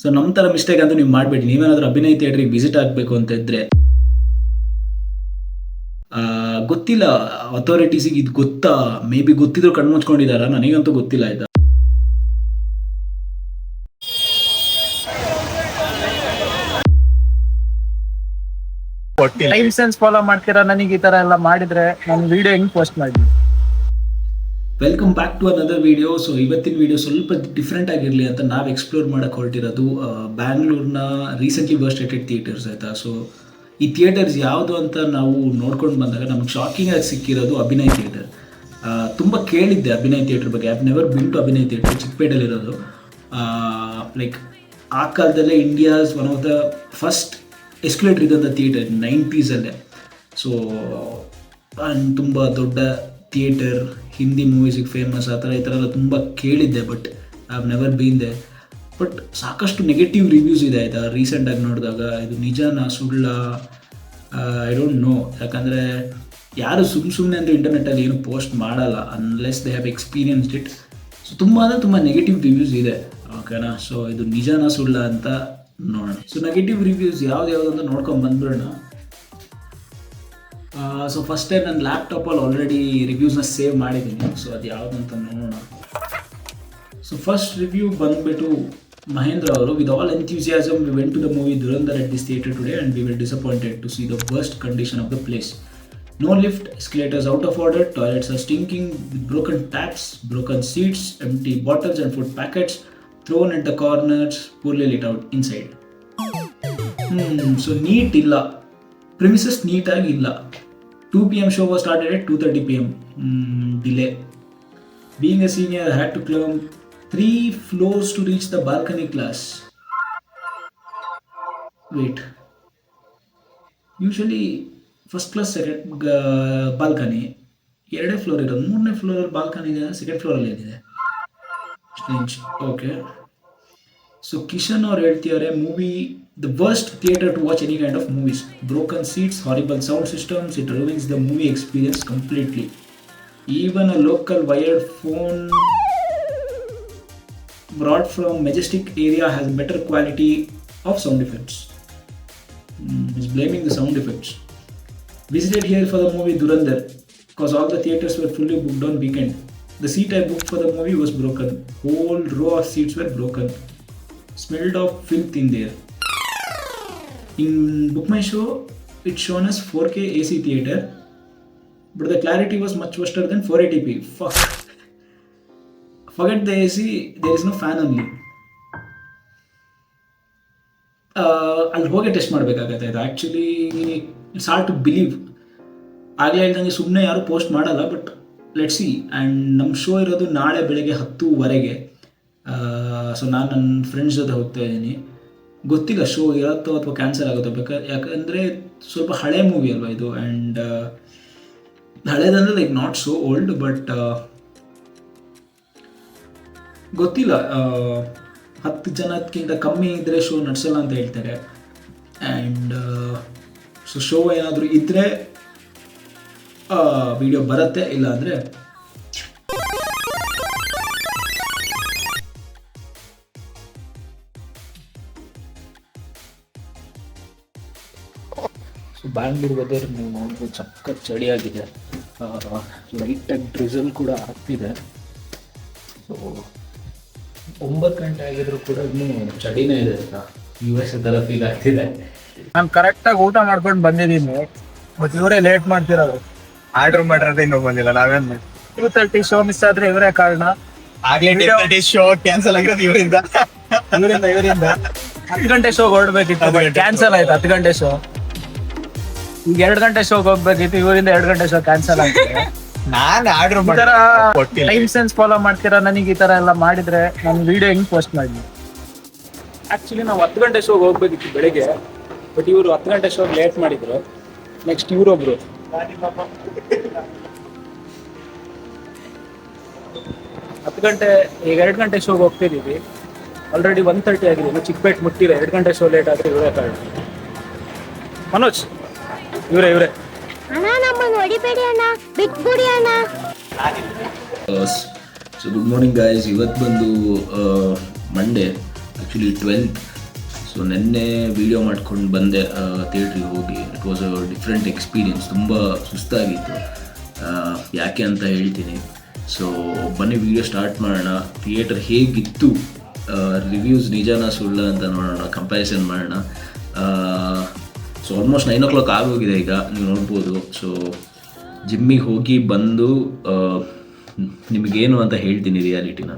So ನಮ್ಮ ಥರ mistake ಅಂತೂ ನೀವು ಮಾಡಬೇಡಿ. ನೀವೇನಾದರೂ ಅಭಿನಯ ಥಿಯೇಟ್ರಿಗೆ ವಿಸಿಟ್ ಆಗಬೇಕು ಅಂತ ಇದ್ದರೆ, ಗೊತ್ತಿಲ್ಲ ಅಥಾರಿಟೀಸಿಗೆ ಇದು ಗೊತ್ತಾ, ಮೇ ಬಿ ಗೊತ್ತಿದ್ರು ಕಣ್ಮುಚ್ಕೊಂಡಿದ್ದಾರ, ನನಗಂತೂ ಗೊತ್ತಿಲ್ಲ. ಆಯ್ತಾ, ಟೈಮ್ ಸೆನ್ಸ್ ಫಾಲೋ ಮಾಡ್ತೀರಾ? ನನಗೆ ಈ ತರ ಎಲ್ಲ ಮಾಡಿದ್ರೆ ನಾನು ವಿಡಿಯೋ ಹೆಂಗ್ ಪೋಸ್ಟ್ ಮಾಡಿ? Welcome back to another video. So ಇವತ್ತಿನ ವಿಡಿಯೋ ಸ್ವಲ್ಪ ಡಿಫ್ರೆಂಟ್ ಆಗಿರಲಿ ಅಂತ ನಾವು ಎಕ್ಸ್ಪ್ಲೋರ್ ಮಾಡಕ್ಕೆ ಹೊರಟಿರೋದು ಬ್ಯಾಂಗ್ಳೂರ್ನ ರೀಸೆಂಟ್ಲಿ ಬರ್ಸ್ಟೇಟೆಡ್ ಥಿಯೇಟರ್ಸ್. ಆಯಿತಾ, ಸೊ ಈ ಥಿಯೇಟರ್ಸ್ ಯಾವುದು ಅಂತ ನಾವು ನೋಡ್ಕೊಂಡು ಬಂದಾಗ ನಮ್ಗೆ ಶಾಕಿಂಗ್ ಆಗಿ ಸಿಕ್ಕಿರೋದು ಅಭಿನಯ ಥಿಯೇಟರ್. ತುಂಬ ಕೇಳಿದ್ದೆ ಅಭಿನಯ ಥಿಯೇಟರ್ ಬಗ್ಗೆ. I never been to Abhinaya theatre, ಚಿಕ್ಕಪೇಟೆಲಿರೋದು. Like ಆ ಕಾಲದಲ್ಲೇ India's one of the first escalator ಇದ್ದಂಥ ಥಿಯೇಟರ್ 90s. ಸೊ ತುಂಬ ದೊಡ್ಡ ಥಿಯೇಟರ್, ಹಿಂದಿ ಮೂವೀಸಿಗೆ ಫೇಮಸ್, ಆ ಥರ ಈ ಥರ ಎಲ್ಲ ತುಂಬ ಕೇಳಿದ್ದೆ. But I have never been there. But ಸಾಕಷ್ಟು ನೆಗೆಟಿವ್ ರಿವ್ಯೂಸ್ ಇದೆ. ಆಯಿತಾ, ರೀಸೆಂಟಾಗಿ ನೋಡಿದಾಗ ಇದು ನಿಜನಾ ಸುಳ್ಳ ಐ ಡೋಂಟ್ ನೋ. ಯಾಕಂದರೆ ಯಾರು ಸುಮ್ಮನೆ ಅಂದರೆ ಇಂಟರ್ನೆಟ್ಟಲ್ಲಿ ಏನು ಪೋಸ್ಟ್ ಮಾಡಲ್ಲ unless they have experienced it. So ತುಂಬ ಅಂದರೆ ತುಂಬ ನೆಗೆಟಿವ್ ರಿವ್ಯೂಸ್ ಇದೆ. ಓಕೆನಾ, ಸೊ ಇದು ನಿಜನಾ ಸುಳ್ಳ ಅಂತ ನೋಡೋಣ. ಸೊ ನೆಗೆಟಿವ್ ರಿವ್ಯೂಸ್ ಯಾವ್ದು ಅಂತ ನೋಡ್ಕೊಂಡು ಬಂದ್ಬಿಡೋಣ. ಸೊ ಫಸ್ಟ್ ಟೈಮ್ ನನ್ನ ಲ್ಯಾಪ್ಟಾಪಲ್ಲಿ ಆಲ್ರೆಡಿ ರಿವ್ಯೂಸ್ನ ಸೇವ್ ಮಾಡಿದ್ದೀನಿ. ಸೊ ಅದು ಯಾವುದಂತ ನೋಡೋಣ. ಸೊ ಫಸ್ಟ್ ರಿವ್ಯೂ ಬಂದುಬಿಟ್ಟು ಮಹೇಂದ್ರ ಅವರು. With all enthusiasm we went to the movie Dhurandhar at this theatre today and we were disappointed to see the worst condition of the place. No lift, escalators out of order, toilets are stinking with broken taps, broken seats, empty bottles and food packets thrown at the corners, poorly lit out inside. So neat illa. Premises neat agi illa. 2 PM show was started at 2:30 PM. Delay. Being a senior, I had to climb 3 floors to reach the balcony class. Wait. Usually first class balcony 2ನೇ floor ಇರೋದು, 3ನೇ ಫ್ಲೋರಲ್ಲಿ balcony ಇದೆ, 2nd ಫ್ಲೋರಲ್ಲಿ ಏನಿದೆ? Strange. Okay, so Kishan ಅವ್ರು ಹೇಳ್ತಿದ್ದಾರೆ movie the worst theatre to watch any kind of movies. Broken seats, horrible sound systems, it ruins the movie experience completely. Even a local wired phone brought from Majestic area has better quality of sound effects. He's blaming the sound effects. Visited here for the movie Durandar because all the theatres were fully booked on weekend. The seat I booked for the movie was broken. Whole row of seats were broken. Smelled of filth in there. In Book My Show, it's shown as 4K AC theatre, but the clarity was much worse than 480p. Fuck. Forget the AC, there is no fan only. ಅಲ್ಲಿ ಹೋಗಿ test ಮಾಡಬೇಕಾಗತ್ತೆ. ಇದು actually it's hard to believe. ಆಗಲೇ ಹೇಳ್ದಂಗೆ ಸುಮ್ಮನೆ ಯಾರು post ಮಾಡಲ್ಲ. But let see. And ನಮ್ಮ ಶೋ ಇರೋದು ನಾಳೆ ಬೆಳಗ್ಗೆ 10:00 ಸೊ ನಾನು ನನ್ನ ಫ್ರೆಂಡ್ಸ್ ಜೊತೆ ಹೋಗ್ತಾ ಇದ್ದೀನಿ. ಗೊತ್ತಿಲ್ಲ ಶೋ ಇರುತ್ತೋ ಅಥವಾ ಕ್ಯಾನ್ಸಲ್ ಆಗುತ್ತೋ. ಯಾಕಂದರೆ ಸ್ವಲ್ಪ ಹಳೆ ಮೂವಿ ಅಲ್ವಾ ಇದು. ಆ್ಯಂಡ್ ಹಳೇದಂದರೆ like not so old, but ಗೊತ್ತಿಲ್ಲ. 10 ಜನಕ್ಕಿಂತ ಕಮ್ಮಿ ಇದ್ದರೆ ಶೋ ನಡೆಸಲ್ಲ ಅಂತ ಹೇಳ್ತಾರೆ. ಆ್ಯಂಡ್ ಸೊ ಶೋ ಏನಾದರೂ ಇದ್ದರೆ ವಿಡಿಯೋ ಬರುತ್ತೆ, ಇಲ್ಲ ಅಂದರೆ ಸೊ ಬ್ಯಾಂಗ್ಳೂರು ವೆದರ್ ನೀವು ನೋಡಿದ್ರೆ ಸಖತ್ ಚಳಿಯಾಗಿದೆ. ಲೈಟಾಗಿ ಡ್ರಿಸಲ್ ಕೂಡ ಆಗ್ತಿದೆ. ಸೊ 9 ಗಂಟೆ ಆಗಿದ್ರು ಕೂಡ ಇನ್ನೂ ಚಳಿನೇ ಇದೆ. US ಥರ ಫೀಲ್ ಆಗ್ತಿದೆ. ನಾನು ಕರೆಕ್ಟಾಗಿ ಊಟ ಮಾಡ್ಕೊಂಡು ಬಂದಿದ್ದೀನಿ, ಬಟ್ ಇವರೇ ಲೇಟ್ ಮಾಡ್ತಿರೋದು. ಆರ್ಡರ್ ಮಾಡಿರೋದೇ ಇನ್ನೂ ಬಂದಿಲ್ಲ. ನಾವೇನ್ 2:30 ಶೋ ಮಿಸ್ ಆದ್ರೆ ಇವರೇ ಕಾರಣ. ಆಗ್ಲೇ ಶೋ ಕ್ಯಾನ್ಸಲ್ ಆಗಿರೋದು ಇವರಿಂದ. 10 ಗಂಟೆ ಶೋಗೆ ಹೊರಡ್ಬೇಕಿತ್ತು, ಕ್ಯಾನ್ಸಲ್ ಆಯ್ತು. 10 ಗಂಟೆ ಶೋ ಈಗ 2 ಗಂಟೆ ಶೋಗೆ ಹೋಗ್ಬೇಕಿತ್ತು, ಇವರಿಂದ 2 ಗಂಟೆ ಶೋ ಕ್ಯಾನ್ಸಲ್ ಆಯ್ತು. ನಾನು ಆರ್ಡರ್ ಈ ತರ ಟೈಮ್ ಸೆನ್ಸ್ ಫಾಲೋ ಮಾಡ್ತೀರಾ? ನನಗೆ ಈ ತರ ಎಲ್ಲ ಮಾಡಿದ್ರೆ ನಾನು ವಿಡಿಯೋ ಹೆಂಗ್ ಪೋಸ್ಟ್ ಮಾಡಿ? ಆಕ್ಚುಲಿ ನಾವು 10 ಗಂಟೆ ಶೋಗೆ ಹೋಗ್ಬೇಕಿತ್ತು ಬೆಳಿಗ್ಗೆ, ಬಟ್ ಇವರು 10 ಗಂಟೆ ಶೋಗೆ ಲೇಟ್ ಮಾಡಿದ್ರು. ನೆಕ್ಸ್ಟ್ ಇವರೊಬ್ರು 10 ಗಂಟೆ, ಈಗ 2 ಗಂಟೆ ಶೋಗೆ ಹೋಗ್ತಿದ್ದೀವಿ. ಆಲ್ರೆಡಿ 1:30 ಆಗಿದೆ, ಚಿಕ್ಕಪೇಟೆ ಮುಟ್ಟಿಲ್ಲ. 2 ಗಂಟೆ ಶೋ ಲೇಟ್ ಆದರೆ ಇವರೇ ಕಾರಣ. ಮನೋಜ್, ಇವರೇ ಅಣ್ಣ ನಮ್ಮನ್ನು ಹೊಡಿಬೇಡಿ ಅಣ್ಣ, ಬಿಟ್ಬಿಡಿ ಅಣ್ಣ. So good morning guys. ಇವತ್ತು ಬಂದು ಮಂಡೇ. Actually 12th. ಸೊ ನೆನ್ನೆ ವೀಡಿಯೋ ಮಾಡ್ಕೊಂಡು ಬಂದೆ ಥಿಯೇಟ್ರಿಗೆ ಹೋಗಿ. It was a different experience. ತುಂಬ ಸುಸ್ತಾಗಿತ್ತು. ಯಾಕೆ ಅಂತ ಹೇಳ್ತೀನಿ. ಸೊ ಬನ್ನಿ ವೀಡಿಯೋ ಸ್ಟಾರ್ಟ್ ಮಾಡೋಣ. ಥಿಯೇಟರ್ ಹೇಗಿತ್ತು, ರಿವ್ಯೂಸ್ ನಿಜಾನ ಸುಳ್ಳ ಅಂತ ನೋಡೋಣ, ಕಂಪ್ಯಾರಿಸನ್ ಮಾಡೋಣ. ಸೊ ಆಲ್ಮೋಸ್ಟ್ 9 o'clock ಆಗೋಗಿದೆ ಈಗ, ನೀವು ನೋಡ್ಬೋದು. ಸೊ ಜಿಮ್ಮಿಗೆ ಹೋಗಿ ಬಂದು ನಿಮಗೇನು ಅಂತ ಹೇಳ್ತೀನಿ ರಿಯಾಲಿಟಿನ.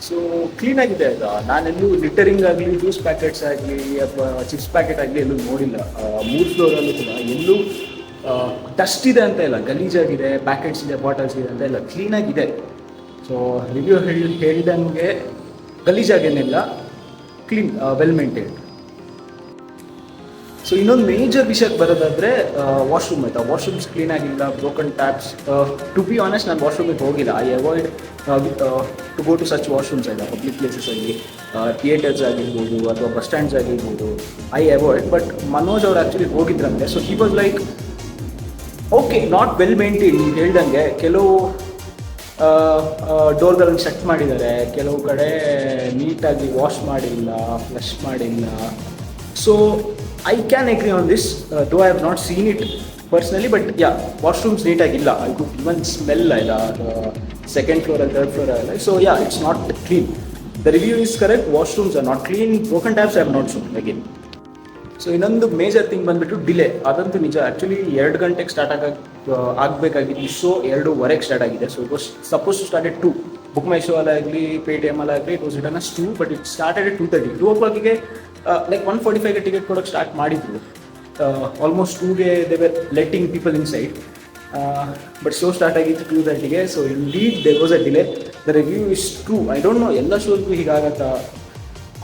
ಸೊ ಕ್ಲೀನಾಗಿದೆ ಆಯಿತಾ. ನಾನೆಲ್ಲೂ ಲಿಟರಿಂಗ್ ಆಗಲಿ, ಜ್ಯೂಸ್ ಪ್ಯಾಕೆಟ್ಸ್ ಆಗಲಿ ಅಥವಾ ಚಿಪ್ಸ್ ಪ್ಯಾಕೆಟ್ ಆಗಲಿ ಎಲ್ಲೂ ನೋಡಿಲ್ಲ. 3 ಫ್ಲೋರಲ್ಲೂ ಕೂಡ ಎಲ್ಲೂ ಡಸ್ಟ್ ಇದೆ ಅಂತ ಇಲ್ಲ, ಗಲೀಜಾಗಿದೆ, ಪ್ಯಾಕೆಟ್ಸ್ ಇದೆ, ಬಾಟಲ್ಸ್ ಇದೆ ಅಂತ ಇಲ್ಲ, ಕ್ಲೀನಾಗಿದೆ. ಸೊ ರಿವ್ಯೂ ಹೇಳ್ದಂಗೆ ಗಲೀಜಾಗೇನಿಲ್ಲ, ಕ್ಲೀನ್, ವೆಲ್ ಮೇಂಟೈನ್ಡ್. ಸೊ ಇನ್ನೊಂದು ಮೇಜರ್ ವಿಷಯಕ್ಕೆ ಬರೋದಾದರೆ ವಾಶ್ರೂಮ್ ಆಯಿತಾ. ವಾಶ್ರೂಮ್ಸ್ ಕ್ಲೀನಾಗಿಲ್ಲ, broken taps. To be honest ನಾನು ವಾಶ್ರೂಮಿಗೆ ಹೋಗಿಲ್ಲ. I avoid to go to such washrooms ಆಯಿತಾ. ಪಬ್ಲಿಕ್ ಪ್ಲೇಸಸಲ್ಲಿ, ಥಿಯೇಟರ್ಸ್ ಆಗಿರ್ಬೋದು ಅಥವಾ ಬಸ್ ಸ್ಟ್ಯಾಂಡ್ಸ್ ಆಗಿರ್ಬೋದು, ಐ ಅವಾಯ್ಡ್. ಬಟ್ ಮನೋಜ್ ಅವ್ರು ಆ್ಯಕ್ಚುಲಿ ಹೋಗಿದ್ರಂತೆ. So he was like okay, not well maintain. ನೀವು ಹೇಳ್ದಂಗೆ ಕೆಲವು ಡೋರ್ಗಳನ್ನು ಸೆಟ್ ಮಾಡಿದ್ದಾರೆ, ಕೆಲವು ಕಡೆ ನೀಟಾಗಿ ವಾಶ್ ಮಾಡಿಲ್ಲ, ಫ್ಲಶ್ ಮಾಡಿಲ್ಲ. So I can agree on this, though I have not seen it personally. But yeah, washrooms ನೀಟಾಗಿಲ್ಲ. ಐ ಕುಡ್ ಇವನ್ ಸ್ಮೆಲ್ ಇಲ್ಲ ಸೆಕೆಂಡ್ ಫ್ಲೋರಲ್ಲಿ, ಥರ್ಡ್ ಫ್ಲೋರಲ್ಲಿ. So yeah, it's not clean. The review is correct. Washrooms are not clean. Broken taps I have not seen again. So ಇನ್ನೊಂದು major thing ಬಂದುಬಿಟ್ಟು delay. ಅದಂತೂ ನಿಜ. Actually 2 ಗಂಟೆಗೆ start ಆಗಬೇಕಾಗಿದ್ದು show 2:15 start ಆಗಿದೆ. So it was suppose to start at 2. BookMyShow ಅಲ್ಲಾಗಲಿ, Paytm ಅಲ್ಲಾಗಲಿ, it was return as 2, but it started at 2:30. 2 o'clockಗೆ ಲೈಕ್ 1:45ಗೆ ಟಿಕೆಟ್ ಕೊಡೋಕ್ಕೆ ಸ್ಟಾರ್ಟ್ ಮಾಡಿದ್ರು. ಆಲ್ಮೋಸ್ಟ್ 2ಗೆ they were letting people inside. But show start ಆಗಿತ್ತು 2:30ಗೆ. So indeed there was a delay. The review is true. I don't know ಎಲ್ಲ ಶೋಸ್ಗೂ ಹೀಗಾಗತ್ತಾ.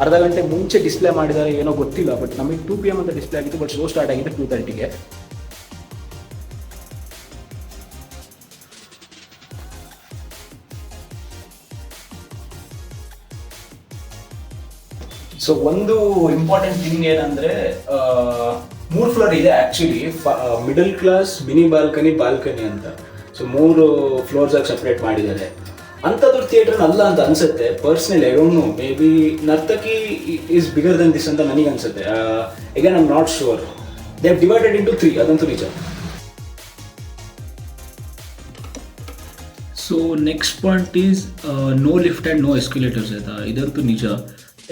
ಅರ್ಧ ಗಂಟೆ ಮುಂಚೆ ಡಿಸ್ಪ್ಲೇ ಮಾಡಿದ್ದಾರೆ ಏನೋ ಗೊತ್ತಿಲ್ಲ. ಬಟ್ ನಮಗೆ 2 PM ಅಂತ ಡಿಸ್ಪ್ಲೇ ಆಗಿತ್ತು, ಬಟ್ ಶೋ ಸ್ಟಾರ್ಟ್ ಆಗಿದೆ 2:30ಗೆ. ಸೊ ಒಂದು ಇಂಪಾರ್ಟೆಂಟ್ ಥಿಂಗ್ ಏನಂದರೆ 3 ಫ್ಲೋರ್ ಇದೆ actually. Middle class, mini balcony ಅಂತ. ಸೊ 3 ಫ್ಲೋರ್ಸಾಗಿ ಸಪ್ರೇಟ್ ಮಾಡಿದ್ದಾರೆ. ಅಂಥದ್ದು ಥಿಯೇಟರ್ ಅಲ್ಲ ಅಂತ ಅನ್ಸುತ್ತೆ personally. I don't know, maybe Nartaki is bigger than this ಅಂತ ನನಗೆ ಅನ್ಸುತ್ತೆ. Again I am not sure. They have divided into 3, ಅದಂತೂ ನಿಜ. So next point is no lift and no escalators ಆಯಿತಾ. ಇದಂತೂ ನಿಜ.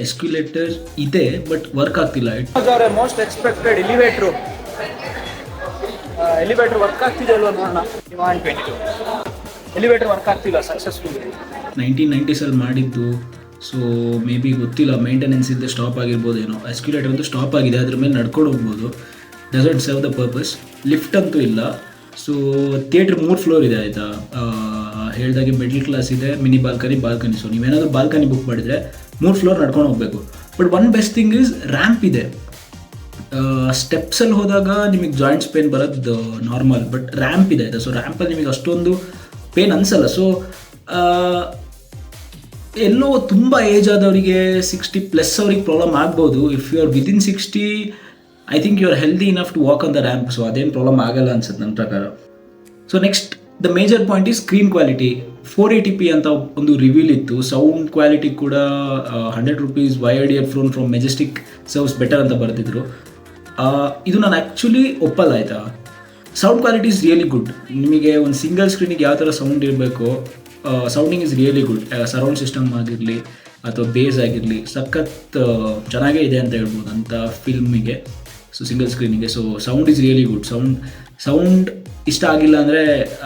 ಎಸ್ಕ್ಯುಲೇಟರ್ಸ್ ಇದೆ, ಬಟ್ ವರ್ಕ್ ಆಗ್ತಿಲ್ಲ. ಅವರ ಮೋಸ್ಟ್ ಎಕ್ಸ್ಪೆಕ್ಟೆಡ್ ಎಲಿವೇಟರ್ ವರ್ಕ್ ಆಗ್ತಿದೆ ಅಲ್ವಾ ನೋಡೋಣ. ಎಲಿವೇಟರ್ ವರ್ಕ್ ಆಗ್ತಿಲ್ಲ ಸಕ್ಸಸ್ಫುಲ್. 1990s ಮಾಡಿದ್ದು. ಸೊ ಮೇ ಬಿ ಗೊತ್ತಿಲ್ಲ, ಮೇಂಟೆನೆನ್ಸ್ ಇಲ್ಲದೆ ಸ್ಟಾಪ್ ಆಗಿರ್ಬೋದೇನೋ. ಎಸ್ಕ್ಯುಲೇಟರ್ ಅಂತೂ ಸ್ಟಾಪ್ ಆಗಿದೆ, ಅದ್ರ ಮೇಲೆ ನಡ್ಕೊಂಡು ಹೋಗ್ಬೋದು. Doesn't serve the purpose. Lift ಅಂತೂ ಇಲ್ಲ. ಸೊ ಥಿಯೇಟ್ರ್ 3 ಫ್ಲೋರ್ ಇದೆ ಆಯಿತಾ. ಹೇಳ್ದಾಗೆ ಮಿಡ್ಲ್ ಕ್ಲಾಸ್ ಇದೆ, ಮಿನಿ ಬಾಲ್ಕನಿ. ಸೊ ನೀವೇನಾದರೂ ಬಾಲ್ಕನಿ ಬುಕ್ ಮಾಡಿದರೆ 3 ಫ್ಲೋರ್ ನಡ್ಕೊಂಡು ಹೋಗಬೇಕು. But one best thing is ramp ಇದೆ. ಸ್ಟೆಪ್ಸಲ್ಲಿ ಹೋದಾಗ ನಿಮಗೆ ಜಾಯಿಂಟ್ಸ್ ಪೇನ್ ಬರೋದು ನಾರ್ಮಲ್, ಬಟ್ ರ್ಯಾಂಪ್ ಇದೆ ಆಯಿತಾ. ಸೊ ರ್ಯಾಂಪಲ್ಲಿ ನಿಮಗೆ ಅಷ್ಟೊಂದು ಪೇನ್ ಅನಿಸಲ್ಲ. ಸೊ ಎಲ್ಲೋ ತುಂಬ ಏಜ್ ಆದವರಿಗೆ 60+ ಅವ್ರಿಗೆ ಪ್ರಾಬ್ಲಮ್ ಆಗ್ಬೋದು. If you are within 60, I think you are healthy enough to walk on the ramp. So ಅದೇನು ಪ್ರಾಬ್ಲಮ್ ಆಗಲ್ಲ ಅನ್ಸುತ್ತೆ ನನ್ನ ಪ್ರಕಾರ. So next the major point is screen quality. 480p ಅಂತ ಒಂದು ರಿವ್ಯೂಲ್ ಇತ್ತು. ಸೌಂಡ್ ಕ್ವಾಲಿಟಿ ಕೂಡ 100 rupees wired earphone from Majestic serves better ಅಂತ ಬರೆದಿದ್ರು. ಇದು ನಾನು ಆ್ಯಕ್ಚುಲಿ ಒಪ್ಪಲ್ಲ ಆಯಿತಾ. Sound quality is really good. ನಿಮಗೆ ಒಂದು ಸಿಂಗಲ್ ಸ್ಕ್ರೀನಿಗೆ ಯಾವ ಥರ ಸೌಂಡ್ ಇರಬೇಕು, sounding is really good. Surround system ಆಗಿರಲಿ ಅಥವಾ ಬೇಸ್ ಆಗಿರಲಿ ಸಖತ್ ಚೆನ್ನಾಗೇ ಇದೆ ಅಂತ ಹೇಳ್ಬೋದು ಅಂಥ ಫಿಲ್ಮಿಗೆ. ಸೊ ಸಿಂಗಲ್ ಸ್ಕ್ರೀನಿಗೆ. So sound is really good. Sound ಇಷ್ಟ ಆಗಿಲ್ಲ ಅಂದರೆ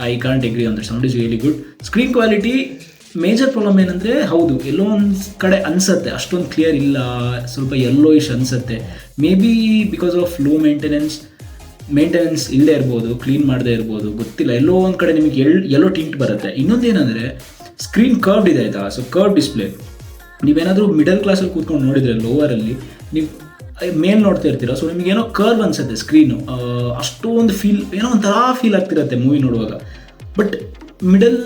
ಐ ಕಾಂಟ್ ಎಗ್ರಿ ಅಂದರೆ sound is really good. Screen quality major problem ಏನಂದರೆ, ಹೌದು ಎಲ್ಲೋ ಒಂದು ಕಡೆ ಅನಿಸುತ್ತೆ ಅಷ್ಟೊಂದು ಕ್ಲಿಯರ್ ಇಲ್ಲ, ಸ್ವಲ್ಪ ಯೆಲ್ಲೋಯಿಶ್ ಅನಿಸುತ್ತೆ. May be because of low maintenance ಇಲ್ಲದೆ ಇರ್ಬೋದು, ಕ್ಲೀನ್ ಮಾಡದೇ ಇರ್ಬೋದು, ಗೊತ್ತಿಲ್ಲ. ಎಲ್ಲೋ ಒಂದು ಕಡೆ ನಿಮಗೆ ಎಲ್ಲೋ ಟಿಂಟ್ ಬರುತ್ತೆ. ಇನ್ನೊಂದೇನೆಂದರೆ ಸ್ಕ್ರೀನ್ ಕರ್ವ್ಡ್ ಇದೆ ಆಯಿತಾ. So curve display. ನೀವೇನಾದರೂ ಮಿಡಲ್ ಕ್ಲಾಸಲ್ಲಿ ಕೂತ್ಕೊಂಡು ನೋಡಿದರೆ ಲೋವರಲ್ಲಿ ನೀವು ಮೇಲ್ ನೋಡ್ತಾ ಇರ್ತೀರ. ಸೊ ನಿಮಗೇನೋ ಕರ್ವ್ ಅನಿಸುತ್ತೆ ಸ್ಕ್ರೀನು. ಅಷ್ಟೊಂದು ಏನೋ ಒಂಥರ ಫೀಲ್ ಆಗ್ತಿರುತ್ತೆ ಮೂವಿ ನೋಡುವಾಗ. ಬಟ್ ಮಿಡಲ್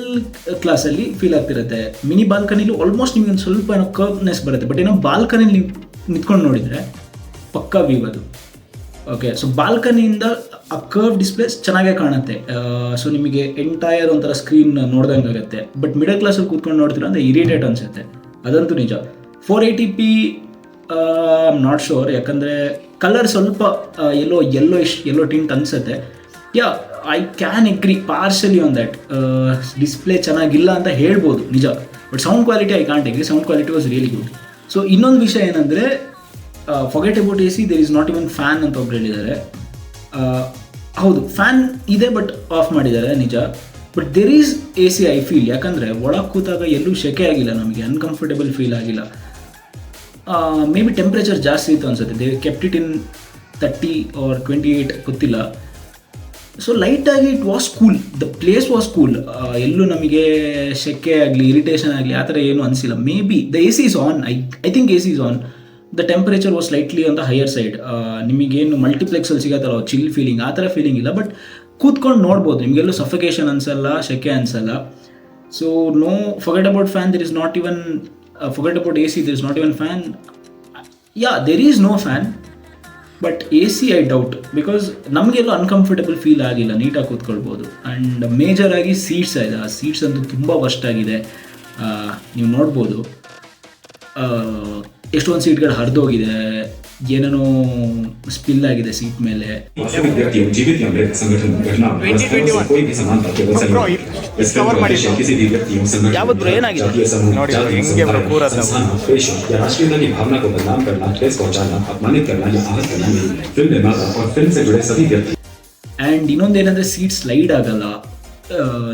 ಕ್ಲಾಸಲ್ಲಿ ಫೀಲ್ ಆಗ್ತಿರುತ್ತೆ. ಮಿನಿ ಬಾಲ್ಕನಿಲಿ ಆಲ್ಮೋಸ್ಟ್ ನಿಮಗೆ ಒಂದು ಸ್ವಲ್ಪ ಏನೋ ಕರ್ವ್ನೆಸ್ ಬರುತ್ತೆ. ಬಟ್ ಏನೋ ಬಾಲ್ಕನಿಲಿ ನೀವು ನಿಂತ್ಕೊಂಡು ನೋಡಿದರೆ ಪಕ್ಕಾ ವ್ಯೂ ಅದು. ಓಕೆ. ಸೊ ಬಾಲ್ಕನಿಯಿಂದ ಆ ಕರ್ವ್ ಡಿಸ್ಪ್ಲೇಸ್ ಚೆನ್ನಾಗೇ ಕಾಣುತ್ತೆ. ಸೊ ನಿಮಗೆ ಎಂಟೈರ್ ಒಂಥರ ಸ್ಕ್ರೀನ್ ನೋಡ್ದಂಗೆ ಆಗುತ್ತೆ. ಬಟ್ ಮಿಡಲ್ ಕ್ಲಾಸಲ್ಲಿ ಕೂತ್ಕೊಂಡು ನೋಡ್ತೀರಾ ಅಂದರೆ ಇರಿಟೇಟ್ ಅನಿಸುತ್ತೆ, ಅದಂತೂ ನಿಜ. 480p ಐಮ್ ನಾಟ್ ಶೋರ್, ಯಾಕಂದರೆ ಕಲರ್ ಸ್ವಲ್ಪ ಎಲ್ಲೋ ಟಿಂಟ್ ಅನಿಸುತ್ತೆ. I can agree partially on that. Display ಚೆನ್ನಾಗಿಲ್ಲ ಅಂತ ಹೇಳ್ಬೋದು ನಿಜ, but sound quality I can't agree. Sound quality was really good. So ಇನ್ನೊಂದು ವಿಷಯ ಏನಂದರೆ, forget about AC, there is not even fan ಅಂತ ಒಬ್ರು ಹೇಳಿದ್ದಾರೆ. ಹೌದು, ಫ್ಯಾನ್ ಇದೆ ಬಟ್ ಆಫ್ ಮಾಡಿದ್ದಾರೆ ನಿಜ. But there is AC I feel, ಯಾಕಂದರೆ ಒಳಗೆ ಕೂತಾಗ ಎಲ್ಲೂ ಸೆಕೆ ಆಗಿಲ್ಲ, ನಮಗೆ ಅನ್ಕಂಫರ್ಟೇಬಲ್ ಫೀಲ್ ಆಗಿಲ್ಲ. ಮೇ ಬಿ ಟೆಂಪ್ರೇಚರ್ ಜಾಸ್ತಿ ಇತ್ತು ಅನ್ಸುತ್ತೆ, they kept it in 30 or 28 ಗೊತ್ತಿಲ್ಲ. ಸೊ ಲೈಟಾಗಿ it was cool, the place was cool. ಎಲ್ಲೂ ನಮಗೆ ಸೆಕೆ ಆಗಲಿ ಇರಿಟೇಷನ್ ಆಗಲಿ ಆ ಥರ ಏನೂ ಅನಿಸಿಲ್ಲ. May be the AC is on, I think AC is on. The temperature was slightly on the higher side. ನಿಮಗೇನು ಮಲ್ಟಿಪ್ಲೆಕ್ಸಲ್ಲಿ ಸಿಗತ್ತಲ್ಲ ಚಿಲ್ ಫೀಲಿಂಗ್, ಆ ಥರ ಫೀಲಿಂಗ್ ಇಲ್ಲ. ಬಟ್ ಕೂತ್ಕೊಂಡು ನೋಡ್ಬೋದು, ನಿಮಗೆಲ್ಲೂ ಸಫಿಕೇಷನ್ ಅನಿಸಲ್ಲ, ಸೆಕೆ ಅನಿಸಲ್ಲ. So no forget about fan, there is not even forget about AC, there is not even fan. Yeah, there is no fan, but AC I doubt, because ನಮಗೆಲ್ಲೂ uncomfortable feel ಆಗಿಲ್ಲ, ನೀಟಾಗಿ ಕೂತ್ಕೊಳ್ಬೋದು. ಆ್ಯಂಡ್ ಮೇಜರ್ ಆಗಿ seats ಇದೆ, ಆ seats ಅಂತೂ ತುಂಬ worst ಆಗಿದೆ. ನೀವು ನೋಡ್ಬೋದು ಎಷ್ಟೊಂದು ಸೀಟ್ಗಳು ಹರಿದೋಗಿದೆ, ಏನೇನೋ ಸ್ಪಿಲ್ ಆಗಿದೆ ಸೀಟ್ ಮೇಲೆ. विद्यार्थियों जीवित या मृत संगठन घटना वास्तव से कोई भी समानता केवल सही इसका उद्देश्य किसी भी व्यक्तियों संगठन जातीय समूह संस्थान पेशा या राष्ट्रीयता की भावना को बदनाम करना, ठेस पहुंचाना, अपमानित करना या आहत करना नहीं. फिल्म निर्माता और फिल्म से जुड़े सभी व्यक्ति. ಆ್ಯಂಡ್ ಇನ್ನೊಂದೇನೆಂದರೆ ಸೀಟ್ ಸ್ಲೈಡ್ ಆಗಲ್ಲ.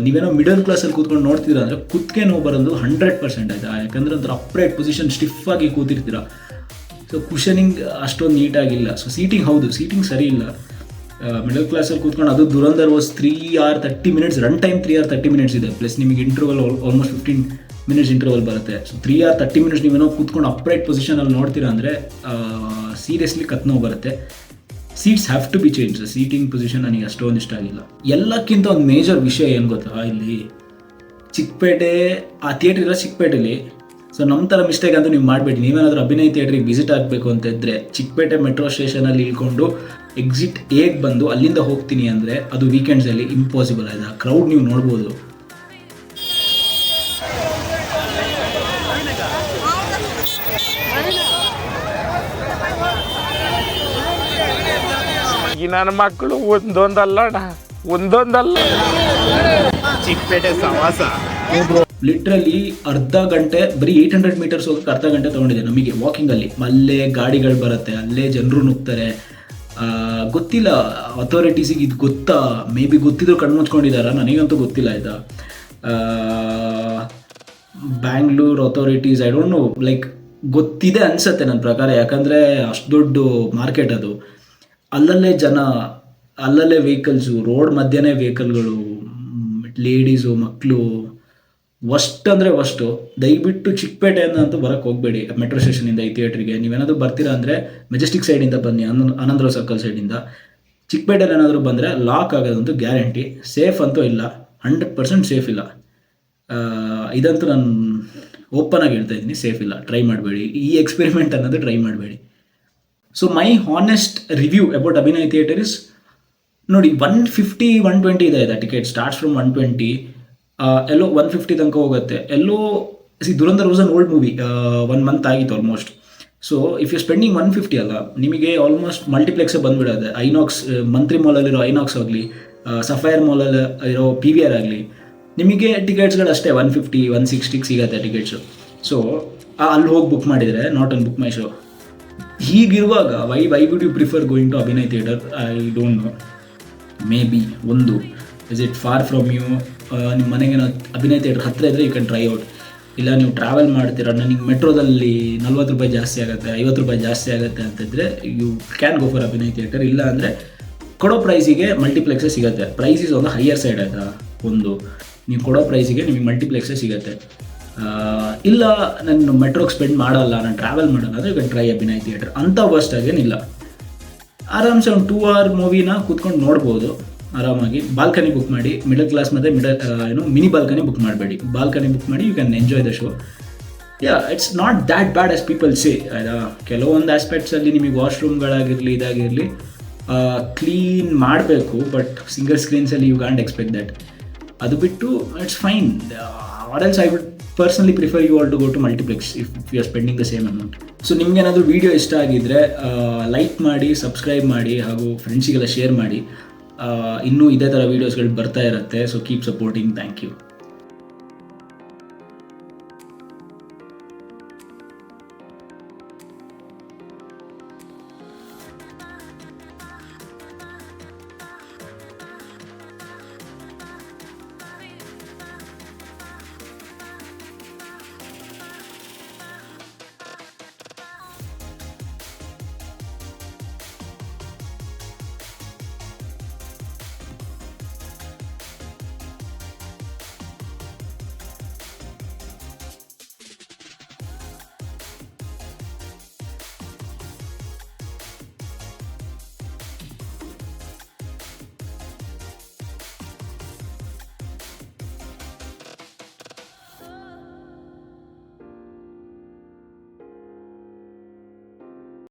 ನೀವೇನೋ ಮಿಡಲ್ ಕ್ಲಾಸಲ್ಲಿ ಕೂತ್ಕೊಂಡು ನೋಡ್ತೀರಾ ಅಂದರೆ ಕುತ್ತಿಗೆ ನೋವು ಬರೋದು 100% ಆಯಿತಾ, ಯಾಕಂದರೆ ಒಂಥರ ಅಪ್ರೈಟ್ ಪೊಸಿಷನ್ ಸ್ಟಿಫಾಗಿ ಕೂತಿರ್ತೀರ. ಸೊ ಕುಷನಿಂಗ್ ಅಷ್ಟೊಂದು ನೀಟಾಗಿಲ್ಲ. ಸೊ ಸೀಟಿಂಗ್, ಹೌದು ಸೀಟಿಂಗ್ ಸರಿ ಇಲ್ಲ. ಮಿಡಲ್ ಕ್ಲಾಸಲ್ಲಿ ಕೂತ್ಕೊಂಡು, ಅದು Dhurandhar was 3 hours 30 minutes, run time 3 hours 30 minutes ಇದೆ, ಪ್ಲಸ್ ನಿಮಗೆ ಇಂಟರ್ವಲ್ ಆಲ್ಮೋಸ್ಟ್ 15 minutes ಇಂಟರ್ವಲ್ ಬರುತ್ತೆ. ಸೊ 3 hours 30 minutes ನೀವೇನೋ ಕೂತ್ಕೊಂಡು ಅಪ್ರೈಟ್ ಪೊಸಿಷನಲ್ಲಿ ನೋಡ್ತೀರಾ ಅಂದರೆ ಸೀರಿಯಸ್ಲಿ ಕತ್ನೋವು ಬರುತ್ತೆ. Seats have to be change. Seating position ನನಗೆ ಅಷ್ಟೊಂದು ಇಷ್ಟ ಆಗಿಲ್ಲ. ಎಲ್ಲಕ್ಕಿಂತ ಒಂದು ಮೇಜರ್ ವಿಷಯ ಏನು ಗೊತ್ತಾ, ಇಲ್ಲಿ ಚಿಕ್ಕಪೇಟೆ, ಆ ಥಿಯೇಟ್ರ್ ಇರೋ ಚಿಕ್ಕಪೇಟೆಯಲ್ಲಿ. ಸೊ ನಮ್ಮ ಥರ ಮಿಸ್ಟೇಕ್ ಅಂತೂ ನೀವು ಮಾಡಬೇಡಿ. ನೀವೇನಾದರೂ ಅಭಿನಯ ಥಿಯೇಟ್ರಿಗೆ ವಿಸಿಟ್ ಆಗಬೇಕು ಅಂತ ಇದ್ದರೆ, ಚಿಕ್ಕಪೇಟೆ ಮೆಟ್ರೋ ಸ್ಟೇಷನಲ್ಲಿ ಇಳ್ಕೊಂಡು ಎಕ್ಸಿಟ್ ಹೇಗೆ ಬಂದು ಅಲ್ಲಿಂದ ಹೋಗ್ತೀನಿ ಅಂದರೆ ಅದು ವೀಕೆಂಡ್ಸಲ್ಲಿ ಇಂಪಾಸಿಬಲ್ ಆಗಿದೆ. ಆ ಕ್ರೌಡ್ ನೀವು ನೋಡ್ಬೋದು. ನನ್ನ ಮಕ್ಕಳು ಒಂದೊಂದಲ್ಲ ಚಿಕ್ಕಪೇಟೆ ಸಮಾಸ. ಲಿಟ್ರಲಿ ಅರ್ಧ ಗಂಟೆ, ಬರೀ 800 meters ಹೋಗಕ್ಕೆ ಅರ್ಧ ಗಂಟೆ ತೊಗೊಂಡಿದೆ ನಮಗೆ ವಾಕಿಂಗಲ್ಲಿ. ಅಲ್ಲೇ ಗಾಡಿಗಳು ಬರುತ್ತೆ, ಅಲ್ಲೇ ಜನರು ನುಗ್ತಾರೆ. ಗೊತ್ತಿಲ್ಲ ಅಥಾರಿಟೀಸಿಗೆ ಇದು ಗೊತ್ತಾ, ಮೇ ಬಿ ಗೊತ್ತಿದ್ರು ಕಣ್ಮುಚ್ಕೊಂಡಿದ್ದಾರಾ, ನನಗಂತೂ ಗೊತ್ತಿಲ್ಲ ಆಯಿತಾ. Bangalore authorities I don't no, like ಗೊತ್ತಿದೆ ಅನಿಸುತ್ತೆ ನನ್ನ ಪ್ರಕಾರ, ಯಾಕಂದರೆ ಅಷ್ಟು ದೊಡ್ಡ ಮಾರ್ಕೆಟ್ ಅದು. ಅಲ್ಲಲ್ಲೇ ಜನ, ಅಲ್ಲಲ್ಲೇ ವೆಹಿಕಲ್ಸು, ರೋಡ್ ಮಧ್ಯನೇ ವೆಹಿಕಲ್ಗಳು, ಲೇಡೀಸು, ಮಕ್ಕಳು. ವಸ್ಟ್ ಅಂದರೆ ವಸ್ಟು. ದಯವಿಟ್ಟು ಚಿಕ್ಕಪೇಟೆಯಿಂದ ಅಂತೂ ಬರೋಕ್ಕೆ ಹೋಗಬೇಡಿ ಮೆಟ್ರೋ ಸ್ಟೇಷನಿಂದ ಈ ಥಿಯೇಟ್ರಿಗೆ. ನೀವೇನಾದರೂ ಬರ್ತೀರಾ ಅಂದರೆ ಮೆಜೆಸ್ಟಿಕ್ ಸೈಡಿಂದ ಬನ್ನಿ, ಆನಂದರಾವ್ ಸರ್ಕಲ್ ಸೈಡಿಂದ. ಚಿಕ್ಕಪೇಟೆಯಲ್ಲಿ ಏನಾದರೂ ಬಂದರೆ ಲಾಕ್ ಆಗೋದಂತೂ ಗ್ಯಾರಂಟಿ. ಸೇಫ್ ಅಂತೂ ಇಲ್ಲ, 100% ಸೇಫ್ ಇಲ್ಲ. ಇದಂತೂ ನಾನು ಓಪನ್ ಆಗಿ ಹೇಳ್ತಾ ಇದ್ದೀನಿ, ಸೇಫ್ ಇಲ್ಲ. ಟ್ರೈ ಮಾಡಬೇಡಿ ಈ ಎಕ್ಸ್ಪೆರಿಮೆಂಟ್ ಅನ್ನೋದು, ಟ್ರೈ ಮಾಡಬೇಡಿ. So my honest review about ಅಭಿನಯ ಥಿಯೇಟರ್ ಇಸ್, ನೋಡಿ 150-120 ಇದೆ ಟಿಕೆಟ್, ಸ್ಟಾರ್ಟ್ಸ್ ಫ್ರಮ್ 120, ಎಲ್ಲೋ 150 ತನಕ ಹೋಗುತ್ತೆ. ಎಲ್ಲೋ Dhurandhar was an old movie, 1 month ಆಗಿತ್ತು almost. So if you spending 150 ಅಲ್ಲ, ನಿಮಗೆ ಆಲ್ಮೋಸ್ಟ್ ಮಲ್ಟಿಪ್ಲೆಕ್ಸೇ ಬಂದುಬಿಡೋದೆ. ಐನಾಕ್ಸ್, ಮಂತ್ರಿ ಮಾಲಲ್ಲಿರೋ ಐನಾಕ್ಸ್ ಆಗಲಿ, ಸಫೈರ್ ಮಾಲಲ್ಲಿ ಇರೋ PVR ಆಗಲಿ, ನಿಮಗೆ ಟಿಕೆಟ್ಸ್ಗಳು ಅಷ್ಟೇ 150-160 ಸಿಗುತ್ತೆ ಟಿಕೆಟ್ಸು. ಸೊ ಅಲ್ಲಿ ಹೋಗಿ ಬುಕ್ ಮಾಡಿದರೆ, not on BookMyShow. ಹೀಗಿರುವಾಗ why would you prefer going to Abhinaya theatre? I don't know. Maybe ಒಂದು, is it far from you, ನಿಮ್ಮ ಮನೆಗೆ ಅಭಿನಯ ಥಿಯೇಟರ್ ಹತ್ತಿರ ಇದ್ದರೆ ಯು ಕ್ಯಾನ್ ಟ್ರೈ ಔಟ್. ಇಲ್ಲ ನೀವು ಟ್ರಾವೆಲ್ ಮಾಡ್ತೀರ, ನನಗೆ ಮೆಟ್ರೋದಲ್ಲಿ 40 ರೂಪಾಯಿ ಜಾಸ್ತಿ ಆಗುತ್ತೆ, 50 ರೂಪಾಯಿ ಜಾಸ್ತಿ ಆಗುತ್ತೆ ಅಂತಿದ್ರೆ you can go for Abhinaya theatre. ಇಲ್ಲ ಅಂದರೆ ಕೊಡೋ ಪ್ರೈಸಿಗೆ ಮಲ್ಟಿಪ್ಲೆಕ್ಸೇ ಸಿಗುತ್ತೆ. Price is on the higher side ಆಯಿತಾ. ಒಂದು, ನೀವು ಕೊಡೋ ಪ್ರೈಸಿಗೆ ನಿಮಗೆ ಮಲ್ಟಿಪ್ಲೆಕ್ಸೇ ಸಿಗುತ್ತೆ. ಇಲ್ಲ ನಾನು ಮೆಟ್ರೋಗೆ ಸ್ಪೆಂಡ್ ಮಾಡಲ್ಲ, ನಾನು ಟ್ರಾವೆಲ್ ಮಾಡಲ್ಲ ಅಂದರೆ you can try Abhinaya theatre. ಅಂಥ ವರ್ಸ್ಟ್ ಆಗೇನಿಲ್ಲ. ಆರಾಮ್ಸೆ ಒಂದು 2 hour ಮೂವಿನ ಕೂತ್ಕೊಂಡು ನೋಡ್ಬೋದು ಆರಾಮಾಗಿ. ಬಾಲ್ಕನಿ ಬುಕ್ ಮಾಡಿ, ಮಿಡಲ್ ಕ್ಲಾಸ್ ಮತ್ತು ಮಿನಿ ಬಾಲ್ಕನಿ ಬುಕ್ ಮಾಡಬೇಡಿ. ಬಾಲ್ಕನಿ ಬುಕ್ ಮಾಡಿ, you can enjoy the show. It's not that bad as people say. ಆಯಿತಾ, ಕೆಲವೊಂದು ಆಸ್ಪೆಕ್ಟ್ಸಲ್ಲಿ ನಿಮಗೆ ವಾಶ್ರೂಮ್ಗಳಾಗಿರಲಿ, ಇದಾಗಿರಲಿ ಕ್ಲೀನ್ ಮಾಡಬೇಕು, ಬಟ್ ಸಿಂಗಲ್ ಸ್ಕ್ರೀನ್ಸಲ್ಲಿ ಯು ಕಾಂಟ್ ಎಕ್ಸ್ಪೆಕ್ಟ್ ದಟ್. ಅದು ಬಿಟ್ಟು it's fine. Or else I would personally prefer you all to go to multiplex if you are spending the same amount. So ನಿಮ್ಗೇನಾದರೂ ವೀಡಿಯೋ ಇಷ್ಟ ಆಗಿದ್ದರೆ ಲೈಕ್ ಮಾಡಿ, subscribe ಮಾಡಿ, ಹಾಗೂ ಫ್ರೆಂಡ್ಸಿಗೆಲ್ಲ share ಮಾಡಿ. ಇನ್ನೂ ಇದೇ ಥರ ವೀಡಿಯೋಸ್ಗಳು ಬರ್ತಾ ಇರುತ್ತೆ. So keep supporting. Thank you.